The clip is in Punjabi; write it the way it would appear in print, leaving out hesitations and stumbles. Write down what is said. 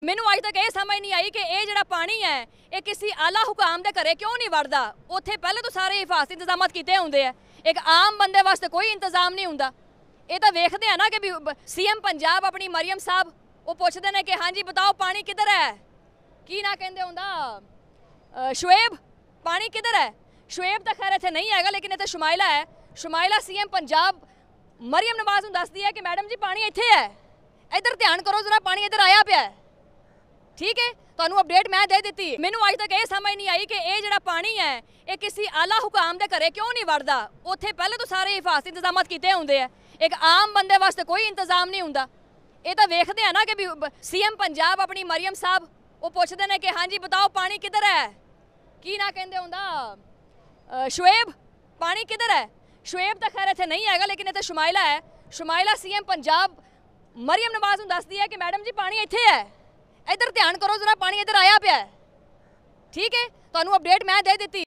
ਮੈਨੂੰ ਅੱਜ ਤੱਕ ਇਹ ਸਮਝ ਨਹੀਂ ਆਈ ਕਿ ਇਹ ਜਿਹੜਾ ਪਾਣੀ ਹੈ ਇਹ ਕਿਸੇ ਆਲਾ ਹੁਕਾਮ ਦੇ ਘਰੇ ਕਿਉਂ ਨਹੀਂ ਵੜਦਾ। ਉੱਥੇ ਪਹਿਲੇ ਤੋਂ ਸਾਰੇ ਹਿਫਾਜ਼ਤੀ ਇੰਤਜ਼ਾਮਾਤ ਕੀਤੇ ਹੁੰਦੇ ਆ, ਇੱਕ ਆਮ ਬੰਦੇ ਵਾਸਤੇ ਕੋਈ ਇੰਤਜ਼ਾਮ ਨਹੀਂ ਹੁੰਦਾ। ਇਹ ਤਾਂ ਵੇਖਦੇ ਆ ਨਾ ਕਿ ਵੀ ਸੀਐਮ ਪੰਜਾਬ ਆਪਣੀ ਮਰੀਮ ਸਾਹਿਬ ਉਹ ਪੁੱਛਦੇ ਨੇ ਕਿ ਹਾਂਜੀ ਬਤਾਓ ਪਾਣੀ ਕਿੱਧਰ ਹੈ, ਕੀ ਨਾ ਕਹਿੰਦੇ ਹੁੰਦਾ ਸ਼ੁਏਬ ਪਾਣੀ ਕਿੱਧਰ ਹੈ। ਸ਼ੁਏਬ ਤਾਂ ਖੈਰ ਇੱਥੇ ਨਹੀਂ ਹੈਗਾ, ਲੇਕਿਨ ਇੱਥੇ ਸ਼ਮਾਇਲਾ ਹੈ। ਸ਼ਮਾਇਲਾ ਸੀਐਮ ਪੰਜਾਬ ਮਰੀਮ ਨਵਾਜ਼ ਨੂੰ ਦੱਸਦੀ ਹੈ ਕਿ ਮੈਡਮ ਜੀ ਪਾਣੀ ਇੱਥੇ ਹੈ, ਇੱਧਰ ਧਿਆਨ ਕਰੋ ਜ਼ਰਾ, ਪਾਣੀ ਇੱਧਰ ਆਇਆ ਪਿਆ ਹੈ। ਠੀਕ ਹੈ, ਤੁਹਾਨੂੰ ਅਪਡੇਟ ਮੈਂ ਦੇ ਦਿੱਤੀ। ਮੈਨੂੰ ਅੱਜ ਤੱਕ ਇਹ ਸਮਝ ਨਹੀਂ ਆਈ ਕਿ ਇਹ ਜਿਹੜਾ ਪਾਣੀ ਹੈ ਇਹ ਕਿਸੇ ਆਲਾ ਹੁਕਾਮ ਦੇ ਘਰੇ ਕਿਉਂ ਨਹੀਂ ਵੜਦਾ। ਉੱਥੇ ਪਹਿਲੇ ਤੋਂ ਸਾਰੇ ਹਿਫਾਜ਼ਤੀ ਇੰਤਜ਼ਾਮਾਤ ਕੀਤੇ ਹੁੰਦੇ ਆ, ਇੱਕ ਆਮ ਬੰਦੇ ਵਾਸਤੇ ਕੋਈ ਇੰਤਜ਼ਾਮ ਨਹੀਂ ਹੁੰਦਾ। ਇਹ ਤਾਂ ਵੇਖਦੇ ਆ ਨਾ ਕਿ ਵੀ ਸੀਐਮ ਪੰਜਾਬ ਆਪਣੀ ਮਰੀਮ ਸਾਹਿਬ ਉਹ ਪੁੱਛਦੇ ਨੇ ਕਿ ਹਾਂਜੀ ਬਤਾਓ ਪਾਣੀ ਕਿੱਧਰ ਹੈ, ਕੀ ਨਾ ਕਹਿੰਦੇ ਹੁੰਦਾ ਸ਼ੁਏਬ ਪਾਣੀ ਕਿੱਧਰ ਹੈ। ਸ਼ੁਏਬ ਤਾਂ ਖੈਰ ਇੱਥੇ ਨਹੀਂ ਹੈਗਾ, ਲੇਕਿਨ ਇੱਥੇ ਸ਼ਮਾਇਲਾ ਹੈ। ਸ਼ਮਾਇਲਾ ਸੀਐਮ ਪੰਜਾਬ ਮਰੀਮ ਨਵਾਜ਼ ਨੂੰ ਦੱਸਦੀ ਹੈ ਕਿ ਮੈਡਮ ਜੀ ਪਾਣੀ ਇੱਥੇ ਹੈ, ਇੱਧਰ ਧਿਆਨ ਕਰੋ ਜ਼ਰਾ, ਪਾਣੀ ਇੱਧਰ ਆਇਆ ਪਿਆ ਹੈ। ਠੀਕ ਹੈ, ਤੁਹਾਨੂੰ ਅਪਡੇਟ ਮੈਂ ਦੇ ਦਿੱਤੀ।